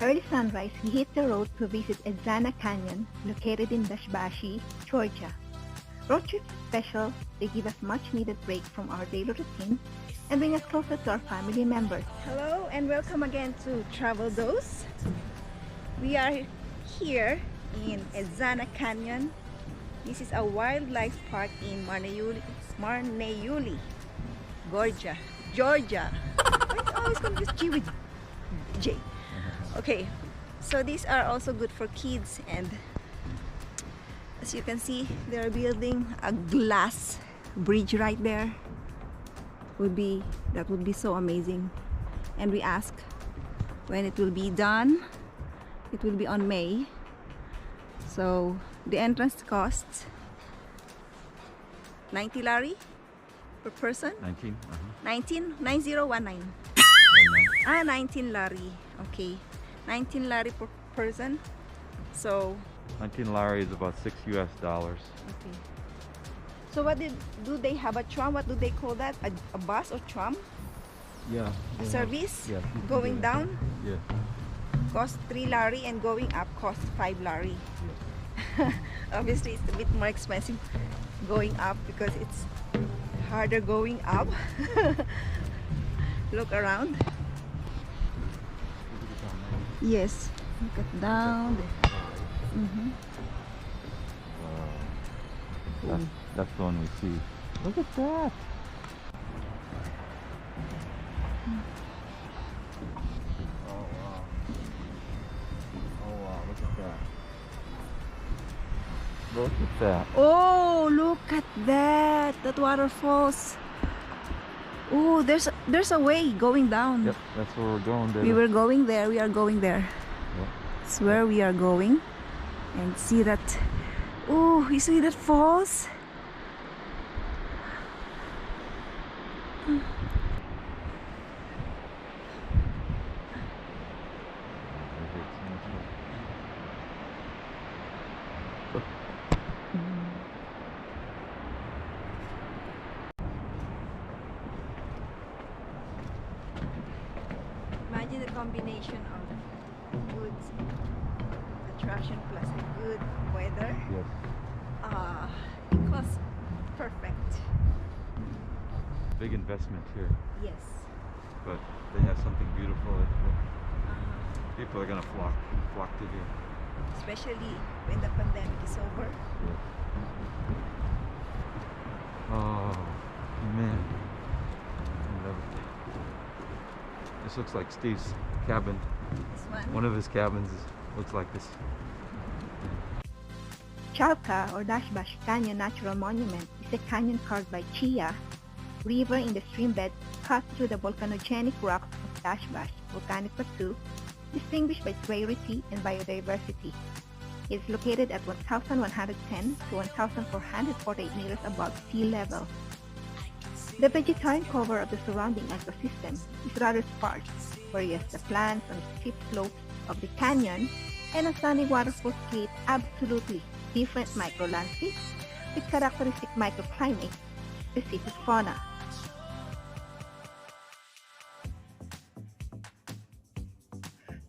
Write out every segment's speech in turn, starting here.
Early sunrise, we hit the road to visit Edzana Canyon, located in Dashbashi, Georgia. Road trips are special. They give us much-needed break from our daily routine and bring us closer to our family members. Hello and welcome again to Travel Dose. We are here in Edzana Canyon. This is a wildlife park in Marneyuli, Georgia. I always confuse G with J. Okay, so these are also good for kids, and as you can see, they're building a glass bridge right there. That would be so amazing. And we ask when it will be done. It will be on May. So the entrance costs 90 lari per person. 19. 9019. 19 lari. Okay, 19 lari per person. So 19 lari is about $6 US. okay. So what do they have a tram? What do they call that? A bus or tram? Yeah. A service? Yeah. Going down? Yeah. Cost 3 lari and going up cost 5 lari. Yeah. Obviously it's a bit more expensive going up because it's harder going up. Look around. Yes, look at down. Wow. That's the one we see. Look at that. Oh wow. Oh wow, look at that. Look at that. Oh, look at that! That waterfalls. Oh, there's a way going down. Yep, that's where we're going there. We were going there. We are going there. Yep. It's where we are going. And see that. Oh, you see that falls? Imagine the combination of good attraction plus a good weather. Yes. Equals perfect. Big investment here, Yes. but they have something beautiful. People are gonna flock to here. Especially when the pandemic is over. Yeah. Oh man. I love it. This looks like Steve's cabin. This one. One of his cabins looks like this. Chalca, or Dashbash Canyon Natural Monument, is a canyon carved by Chia River in the streambed cut through the volcanogenic rocks of Dashbash Volcanic Plateau, distinguished by its rarity and biodiversity. It is located at 1,110 to 1,448 meters above sea level. The vegetarian cover of the surrounding ecosystem is rather sparse, whereas the plants on the steep slopes of the canyon and a stunning waterfalls create absolutely different micro-landscapes with characteristic microclimates, specific fauna.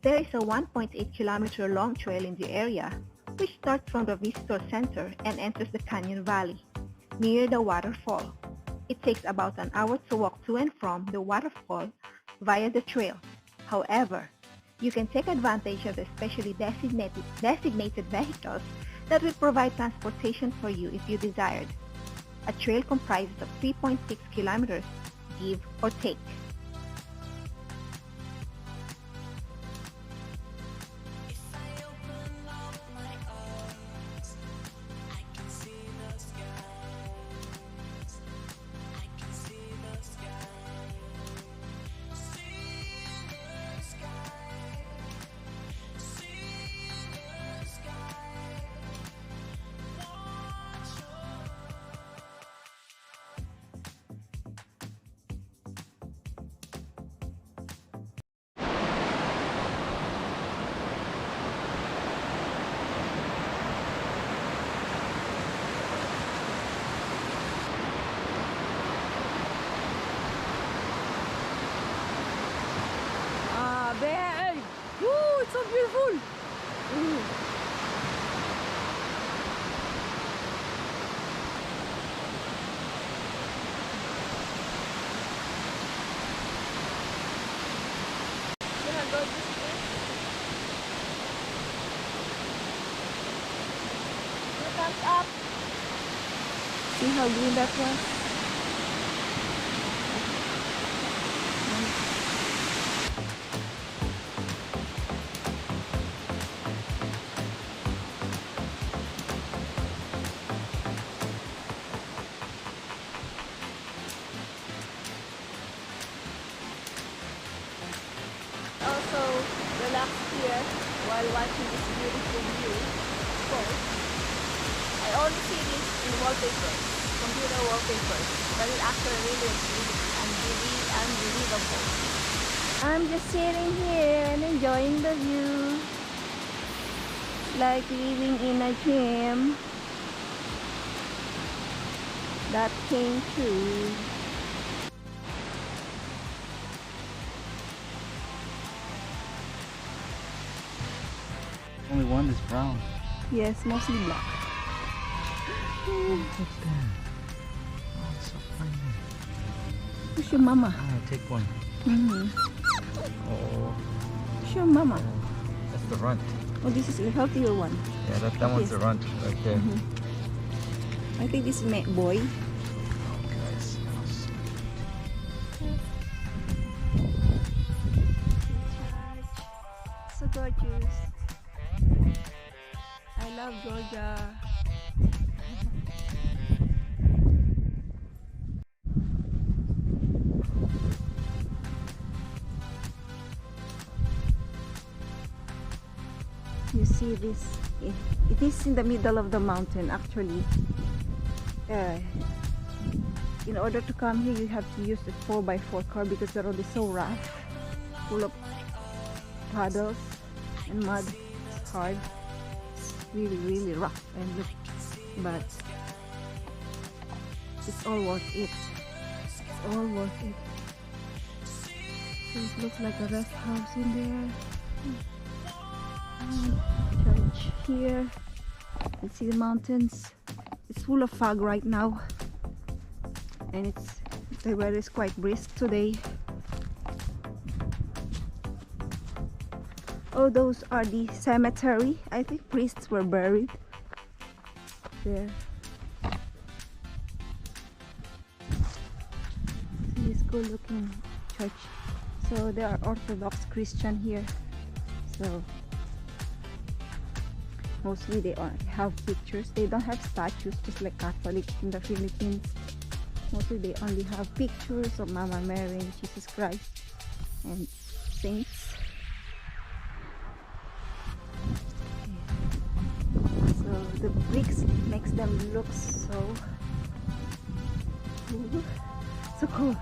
There is a 1.8-kilometer long trail in the area, which starts from the visitor center and enters the canyon valley, near the waterfall. It takes about an hour to walk to and from the waterfall via the trail. However, you can take advantage of the specially designated vehicles that will provide transportation for you if you desired. A trail comprises of 3.6 kilometers, give or take. What's up? See how green that was? Also relax here while watching this beautiful view. Of course, I only see this in wallpaper, computer wallpaper, but it actually really is unbelievable. I'm just sitting here and enjoying the view, like living in a dream that came true. Only one is brown. Yes, mostly black. Look there. Oh, it's so funny. Who's your mama? Ah, take one. Oh, Who's your mama? that's the runt. Oh, this is the healthier one. Yeah, that one's the runt right there. I think this is my boy. Oh, guys. So gorgeous. I love Georgia. You see this? It is in the middle of the mountain actually. In order to come here, you have to use the 4x4 car because the road is so rough, full of puddles and mud. It's hard, really rough, and look, but it's all worth it. It's all worth it. So it looks like a rest house in there. Church here. You see the mountains. It's full of fog right now, and the weather is quite brisk today. Oh, those are the cemetery. I think priests were buried there. See this good looking church. So there are Orthodox Christian here. So mostly they have pictures. They don't have statues just like Catholic in the Philippines. Mostly they only have pictures of Mama Mary and Jesus Christ and saints. So the bricks makes them look so cool.